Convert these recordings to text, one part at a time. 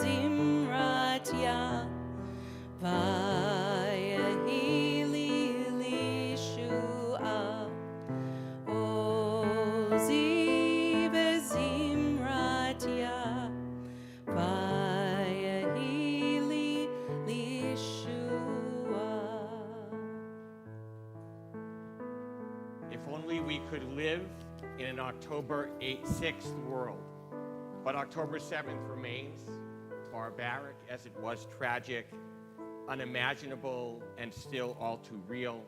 Zimratya Vayahili Lishua Oziv Zimratya Vayahili Lishua. If only we could live in an October 6th world. But October 7th remains barbaric as it was tragic, unimaginable, and still all too real.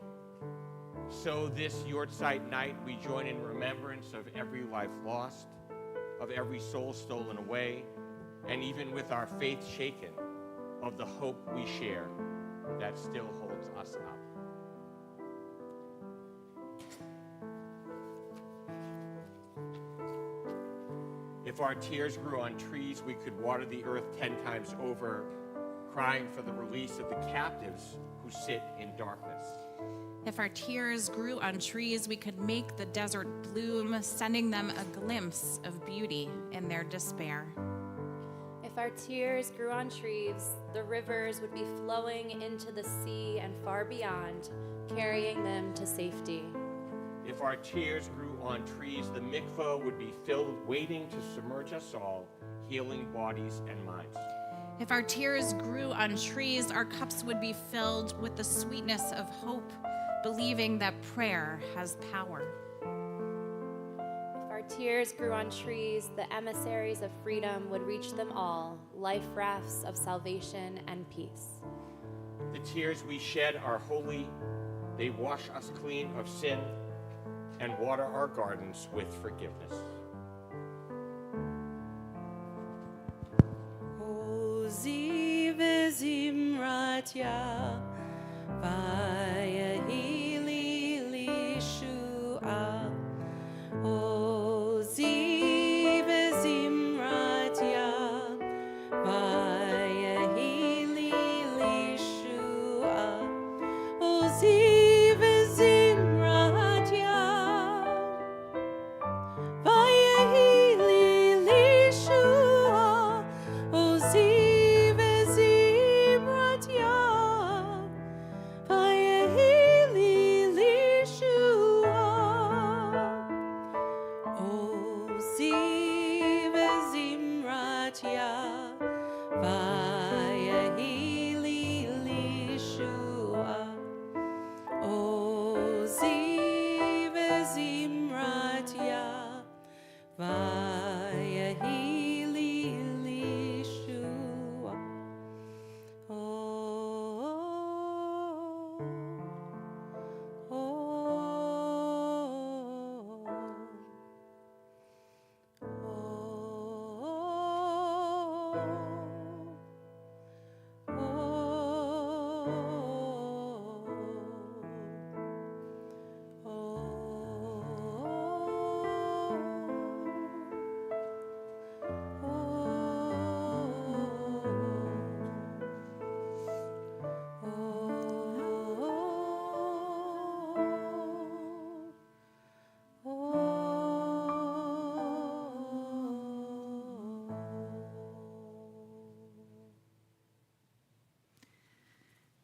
So this Yahrzeit night, we join in remembrance of every life lost, of every soul stolen away, and even with our faith shaken, of the hope we share that still holds us up. If our tears grew on trees, we could water the earth 10 times over, crying for the release of the captives who sit in darkness. If our tears grew on trees, we could make the desert bloom, sending them a glimpse of beauty in their despair. If our tears grew on trees, the rivers would be flowing into the sea and far beyond, carrying them to safety. If our tears grew on trees, the mikvah would be filled, waiting to submerge us all, healing bodies and minds. If our tears grew on trees, our cups would be filled with the sweetness of hope, believing that prayer has power. If our tears grew on trees, the emissaries of freedom would reach them all, life rafts of salvation and peace. The tears we shed are holy. They wash us clean of sin and water our gardens with forgiveness. Oziv Zimratya Vayahili Lishua Oziv Zimratya Vayahili Lishua Oziv Zimratya Vayahili Lishua Oziv Zimratya Vayahili Lishua Oziv Zimratya Vayahili Lishua Oziv Zimratya Vayahili Lishua.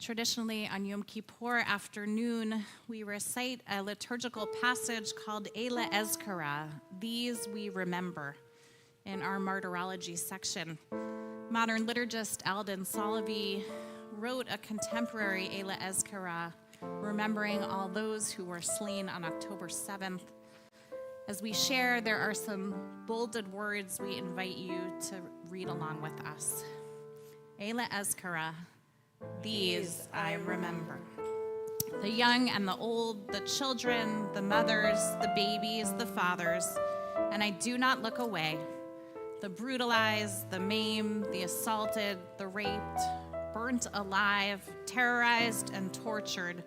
Traditionally, on Yom Kippur afternoon, we recite a liturgical passage called Eila Ezkara, These We Remember, in our martyrology section. Modern liturgist Alden Solovey wrote a contemporary Eila Ezkara, remembering all those who were slain on October 7th. As we share, there are some bolded words we invite you to read along with us. Eila Ezkara, these I remember. The young and the old, the children, the mothers, the babies, the fathers, and I do not look away. The brutalized, the maimed, the assaulted, the raped, burnt alive, terrorized and tortured,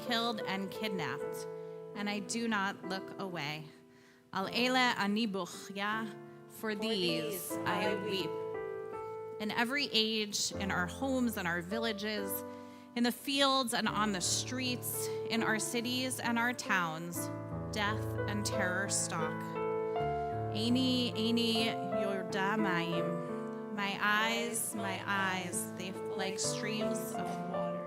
killed and kidnapped, and I do not look away. Al Eila ani buchya, for these I weep. In every age, in our homes and our villages, in the fields and on the streets, in our cities and our towns, death and terror stalk. Eini Yorda Mayim, my eyes, they flow like streams of water.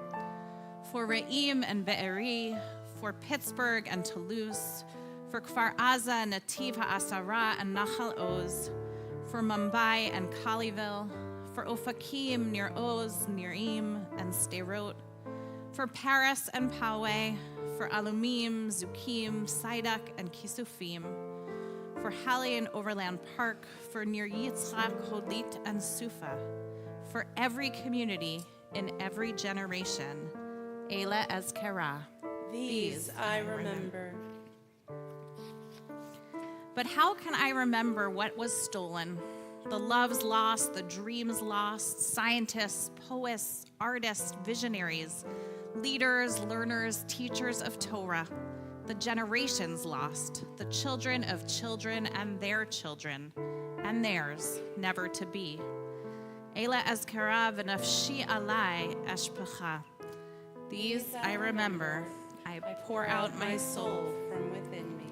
For Re'im and Be'eri, for Pittsburgh and Toulouse, for Kfar Aza, Nativ HaAsara, and Nahal Oz, for Mumbai and Kaliville, for Ofakim, Nir Oz, Nirim, and Sderot, for Paris and Poway, for Alumim, Zukim, Saidak, and Kisufim, for Halle and Overland Park, for Nir Yitzchak, Hodlit, and Sufa, for every community in every generation. Eila Ezkerah. These I remember. But how can I remember what was stolen? The loves lost, the dreams lost, scientists, poets, artists, visionaries, leaders, learners, teachers of Torah, the generations lost, the children of children and their children, and theirs never to be. Eila Ezkerah v'nafshi alai eshpecha. These I remember. I pour out my soul from within me.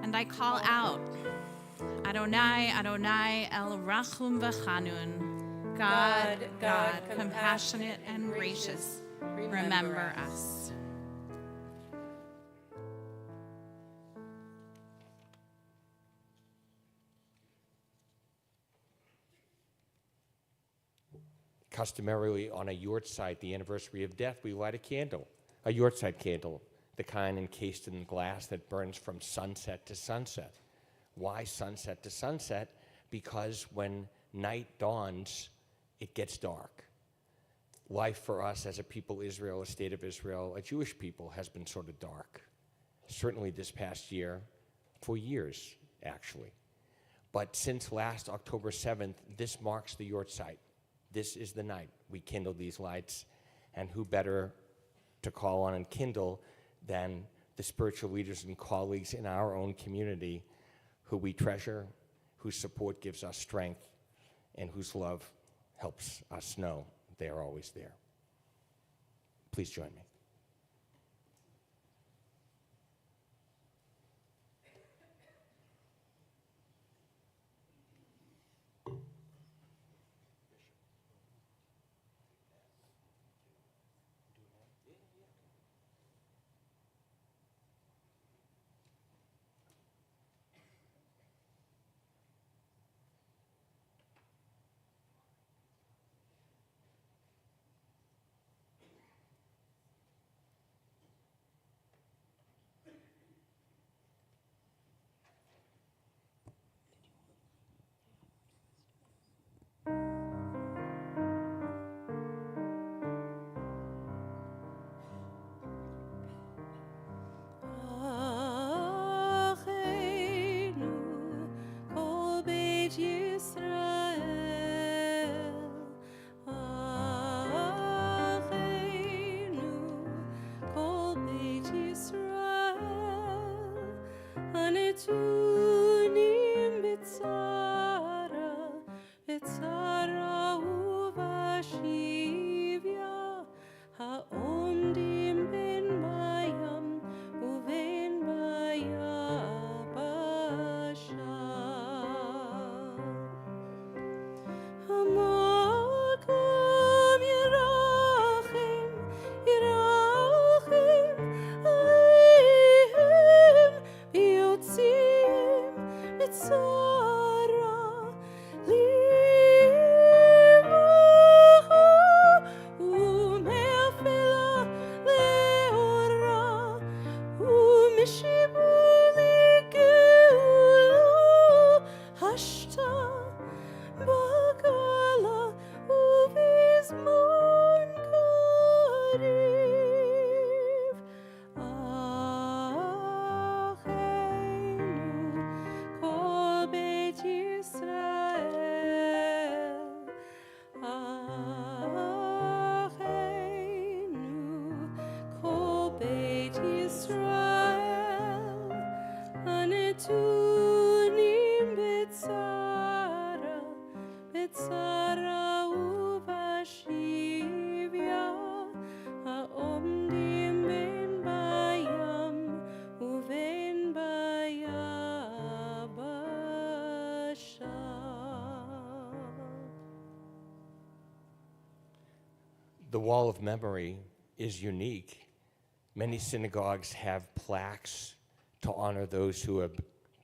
and I call out, Adonai, Adonai, El Rachum v'Chanun. God, God, compassionate and gracious, remember us. Customarily on a yahrzeit, the anniversary of death, we light a candle, a yahrzeit candle, the kind encased in glass that burns from sunset to sunset. Why sunset to sunset? Because when night dawns, it gets dark. Life for us as a people Israel, a state of Israel, a Jewish people, has been sort of dark. Certainly this past year, for years, actually. But since last October 7th, this marks the yahrzeit. This is the night we kindle these lights, and who better to call on and kindle than the spiritual leaders and colleagues in our own community who we treasure, whose support gives us strength, and whose love helps us know they are always there. Please join me. The Wall of Memory is unique. Many synagogues have plaques to honor those who have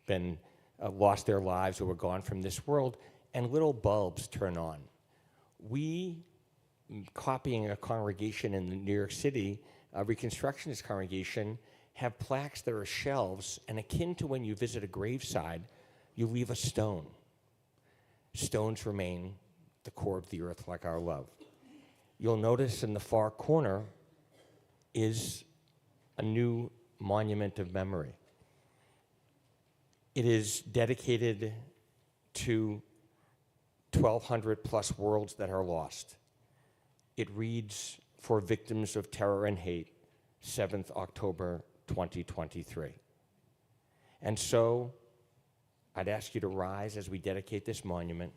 been lost their lives or were gone from this world, and little bulbs turn on. We, copying a congregation in New York City, a Reconstructionist congregation, have plaques that are shelves, and akin to when you visit a graveside, you leave a stone. Stones remain the core of the earth, like our love. You'll notice in the far corner is a new monument of memory. It is dedicated to 1,200 plus worlds that are lost. It reads, "For victims of terror and hate, 7th October 2023. And so, I'd ask you to rise as we dedicate this monument.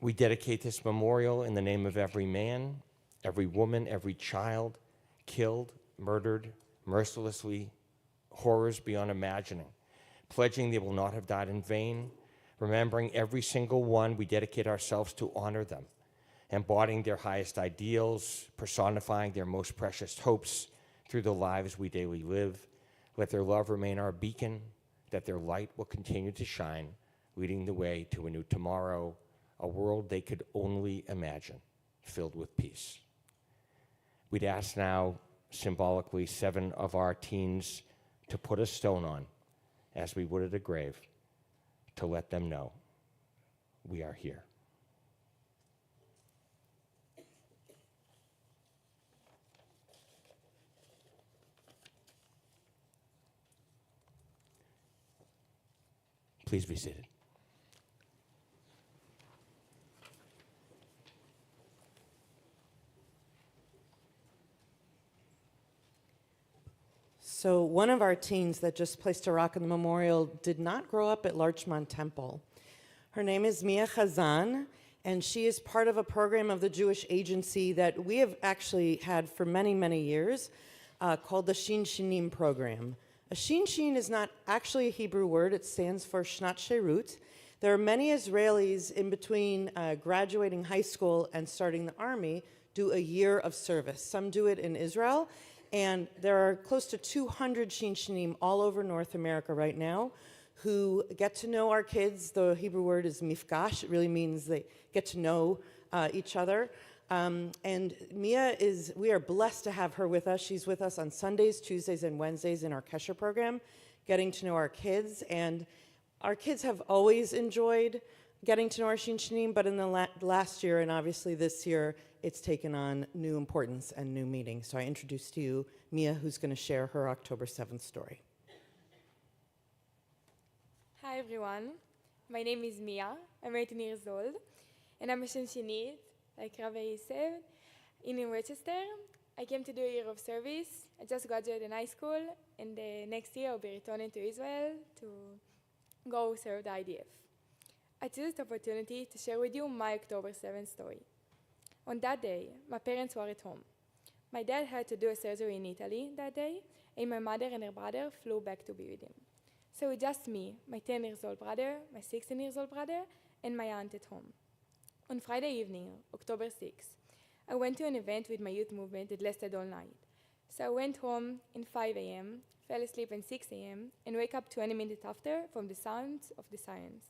We dedicate this memorial in the name of every man, every woman, every child killed, murdered, mercilessly, horrors beyond imagining, pledging they will not have died in vain. Remembering every single one, we dedicate ourselves to honor them, embodying their highest ideals, personifying their most precious hopes through the lives we daily live. Let their love remain our beacon, that their light will continue to shine, leading the way to a new tomorrow, a world they could only imagine, filled with peace." We'd ask now, symbolically, 7 of our teens to put a stone on, as we would at a grave, to let them know we are here. Please be seated. So one of our teens that just placed a rock in the memorial did not grow up at Larchmont Temple. Her name is Mia Chazan, and she is part of a program of the Jewish Agency that we have actually had for many, many years, called the Shin Shinim program. A Shin Shin is not actually a Hebrew word. It stands for Shnat Sherut. There are many Israelis in between graduating high school and starting the army do a year of service. Some do it in Israel, and there are close to 200 Shin Shinim all over North America right now who get to know our kids. The Hebrew word is mifgash. It really means they get to know each other. And Mia we are blessed to have her with us. She's with us on Sundays, Tuesdays, and Wednesdays in our Kesher program, getting to know our kids. And our kids have always enjoyed getting to know our Shin Shinim, but in the last year, and obviously this year, it's taken on new importance and new meaning. So I introduce to you Mia, who's going to share her October 7th story. Hi everyone, my name is Mia. I'm 18 years old, and I'm a Shinshinit, like Rabbi said, in Rochester. I came to do a year of service. I just graduated in high school, and the next year I'll be returning to Israel to go serve the IDF. I chose this opportunity to share with you my October 7th story. On that day, my parents were at home. My dad had to do a surgery in Italy that day, and my mother and her brother flew back to be with him. So it's just me, my 10-year-old brother, my 16-year-old brother, and my aunt at home. On Friday evening, October 6th, I went to an event with my youth movement that lasted all night. So I went home at 5 a.m., fell asleep at 6 a.m., and wake up 20 minutes after from the sounds of the sirens.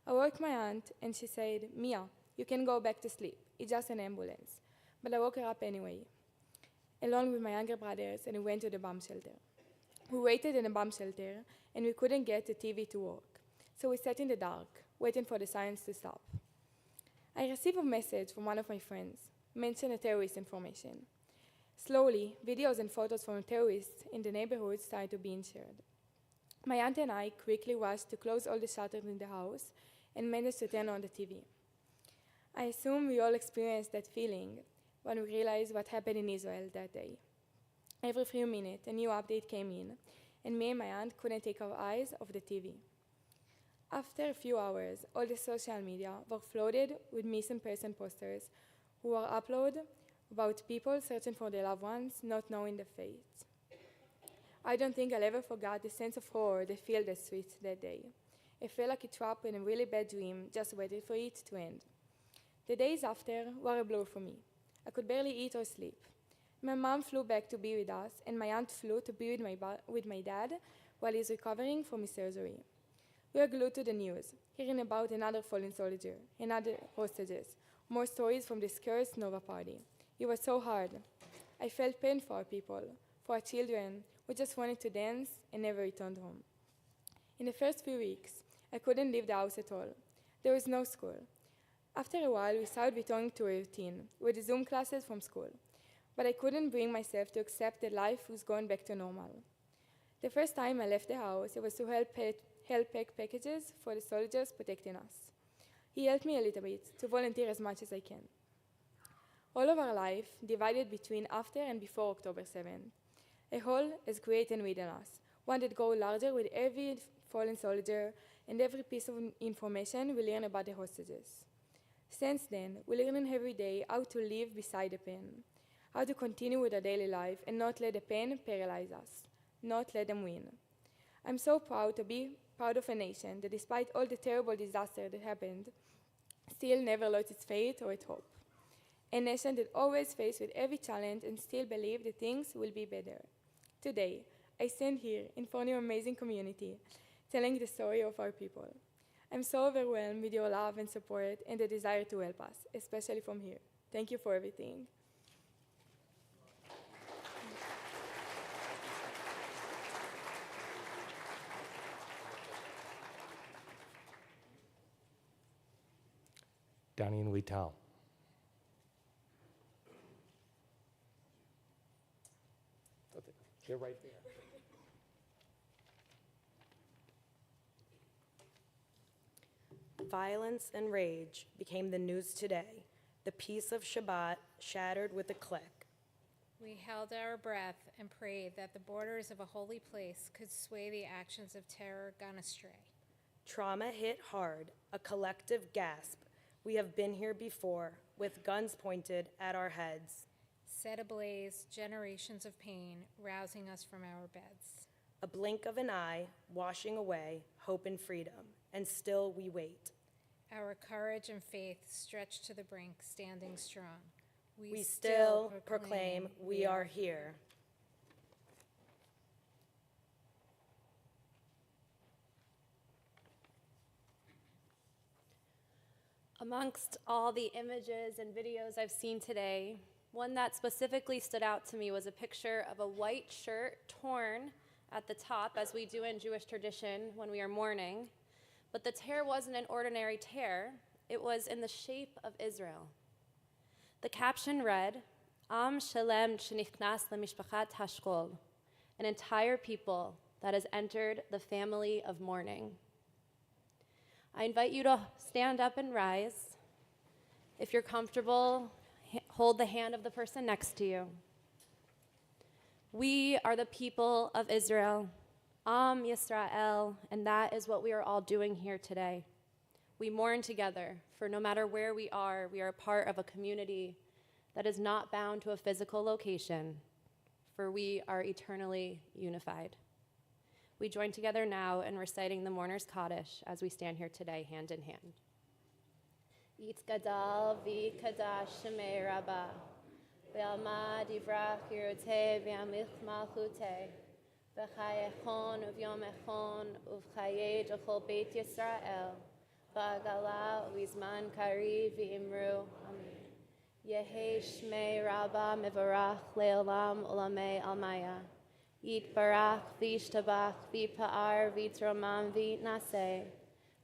I woke my aunt, and she said, "Mia, you can go back to sleep. It's just an ambulance." But I woke her up anyway, along with my younger brothers, and we went to the bomb shelter. We waited in a bomb shelter, and we couldn't get the TV to work. So we sat in the dark, waiting for the sirens to stop. I received a message from one of my friends, mentioning a terrorist information. Slowly, videos and photos from terrorists in the neighborhood started to be shared. My aunt and I quickly rushed to close all the shutters in the house and managed to turn on the TV. I assume we all experienced that feeling when we realized what happened in Israel that day. Every few minutes, a new update came in, and me and my aunt couldn't take our eyes off the TV. After a few hours, all the social media were flooded with missing person posters who were uploaded about people searching for their loved ones, not knowing their fate. I don't think I'll ever forget the sense of horror that filled the streets that day. I felt like a trap in a really bad dream, just waiting for it to end. The days after were a blow for me. I could barely eat or sleep. My mom flew back to be with us, and my aunt flew to be with my dad while he's recovering from his surgery. We are glued to the news, hearing about another fallen soldier, another hostages, more stories from this cursed Nova party. It was so hard. I felt pain for our people, for our children who just wanted to dance and never returned home. In the first few weeks, I couldn't leave the house at all. There was no school. After a while, we started returning to a routine with the Zoom classes from school, but I couldn't bring myself to accept that life was going back to normal. The first time I left the house, it was to help pack packages for the soldiers protecting us. He helped me a little bit to volunteer as much as I can. All of our life divided between after and before October 7th. A hole is created within us, one that grows larger with every fallen soldier and every piece of information we learn about the hostages. Since then, we learn every day how to live beside the pain, how to continue with our daily life and not let the pain paralyze us, not let them win. I'm so proud to be part of a nation that, despite all the terrible disaster that happened, still never lost its faith or its hope. A nation that always faced with every challenge and still believed that things will be better. Today, I stand here in front of your amazing community, telling the story of our people. I'm so overwhelmed with your love and support and the desire to help us, especially from here. Thank you for everything. Donnie and Vital. They're right there. Violence and rage became the news today. The peace of Shabbat shattered with a click. We held our breath and prayed that the borders of a holy place could sway the actions of terror gone astray. Trauma hit hard, a collective gasp. We have been here before, with guns pointed at our heads. Set ablaze generations of pain, rousing us from our beds. A blink of an eye, washing away hope and freedom, and still we wait. Our courage and faith stretched to the brink, standing strong. We still proclaim we are here. Amongst all the images and videos I've seen today, one that specifically stood out to me was a picture of a white shirt torn at the top, as we do in Jewish tradition when we are mourning. But the tear wasn't an ordinary tear. It was in the shape of Israel. The caption read, Am Shalem Shenichnas Lemishpachat Hashkol, an entire people that has entered the family of mourning. I invite you to stand up and rise. If you're comfortable, hold the hand of the person next to you. We are the people of Israel, Am Yisrael, and that is what we are all doing here today. We mourn together, for no matter where we are part of a community that is not bound to a physical location, for we are eternally unified. We join together now in reciting the Mourner's Kaddish as we stand here today, hand in hand. Yitzgadal v'kadash shemei rabbah, v'alma divrach yiroteh v'yamich malchuteh, v'chayechon uv'yomechon uv'chayei d'chol beit Yisrael, v'agala uv'izman kariv v'imru, amen. Yehei shmei rabbah mevarach le'olam olamei almaya. Yitbarach v'yishtabach v'yipa'ar v'yitromam v'yitnaseh.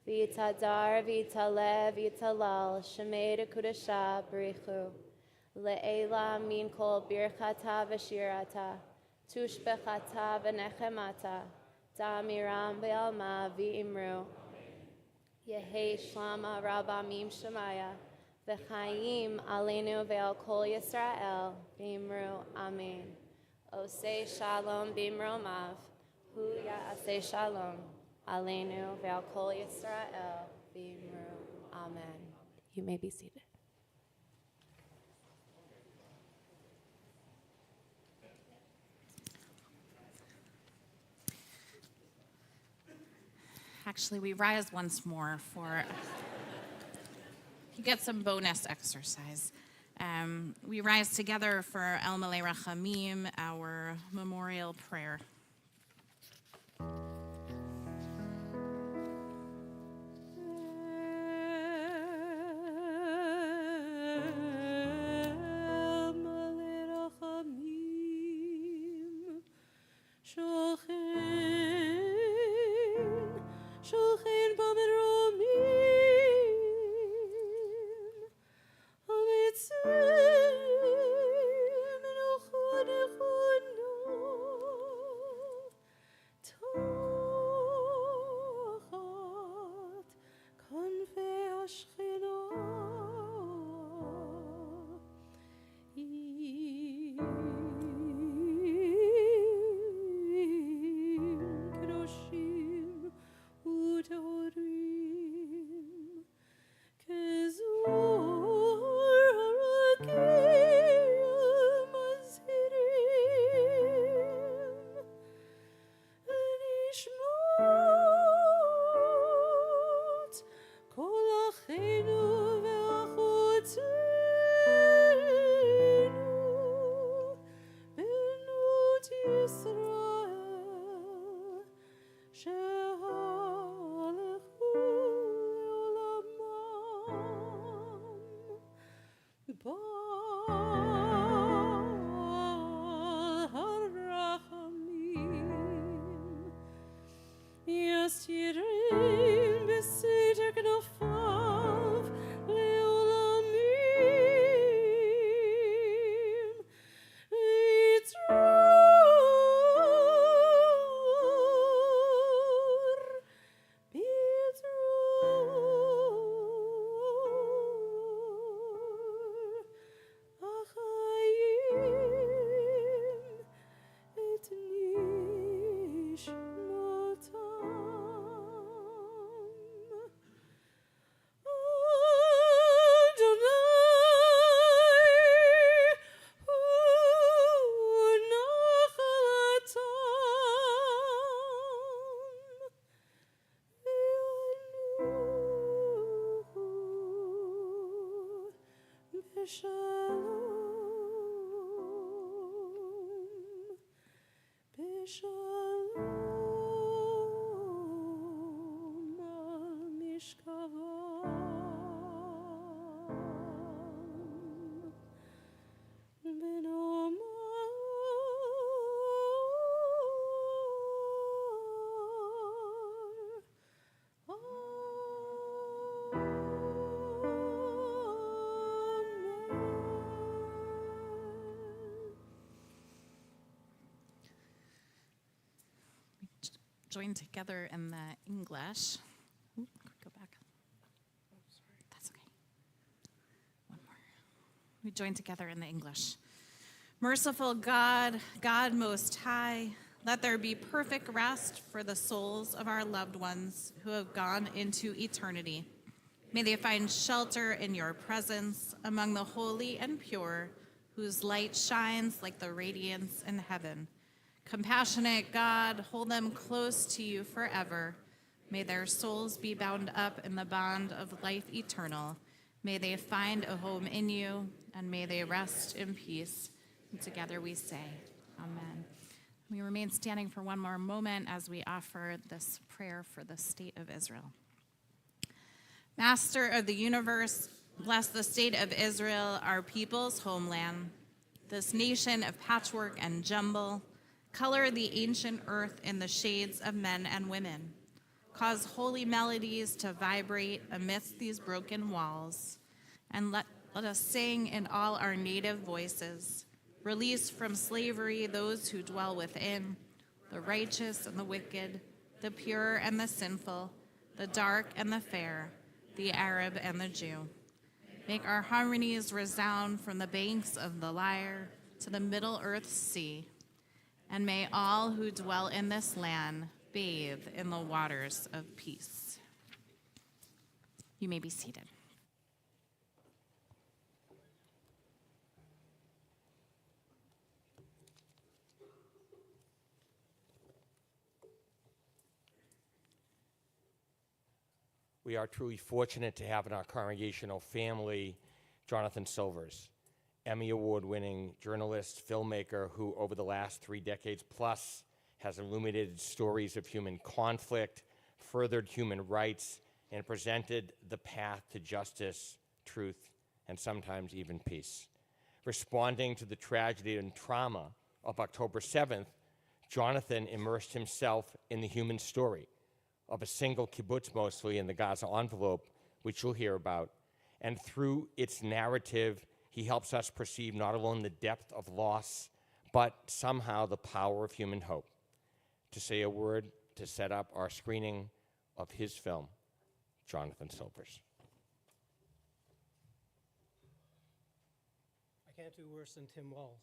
V'yitadar v'yitaleh v'yitalal shemei dekudasha b'richu. Le'ela min kol birchata v'shirata. Tushbechata v'nechemata. Damiram v'alma v'imru. Yehei shlama rabamim shemaya. V'chaim aleinu ve'al kol Yisrael v'imru. Amen. Oseh shalom bimromav, hu ya'aseh shalom, aleinu ve'al kol Yisrael bimru. Amen. You may be seated. Actually, we rise once more for get some bonus exercise. We rise together for El Malei Rachamim, our memorial prayer. Join together in the English. Ooh, go back. That's okay. One more. We join together in the English. Merciful God, God Most High, let there be perfect rest for the souls of our loved ones who have gone into eternity. May they find shelter in your presence among the holy and pure, whose light shines like the radiance in heaven. Compassionate God, hold them close to you forever. May their souls be bound up in the bond of life eternal. May they find a home in you, and may they rest in peace. And together we say, Amen. We remain standing for one more moment as we offer this prayer for the state of Israel. Master of the universe, bless the state of Israel, our people's homeland, this nation of patchwork and jumble. Color the ancient earth in the shades of men and women. Cause holy melodies to vibrate amidst these broken walls. And let us sing in all our native voices. Release from slavery those who dwell within, the righteous and the wicked, the pure and the sinful, the dark and the fair, the Arab and the Jew. Make our harmonies resound from the banks of the Lyre to the Middle Earth's sea. And may all who dwell in this land bathe in the waters of peace. You may be seated. we are truly fortunate to have in our congregational family Jonathan Silvers, Emmy Award-winning journalist, filmmaker, who over the last 3 decades plus has illuminated stories of human conflict, furthered human rights, and presented the path to justice, truth, and sometimes even peace. Responding to the tragedy and trauma of October 7th, Jonathan immersed himself in the human story of a single kibbutz, mostly in the Gaza envelope, which you'll hear about. And through its narrative, he helps us perceive not alone the depth of loss, but somehow the power of human hope. To say a word to set up our screening of his film, Jonathan Silvers. I can't do worse than Tim Walls.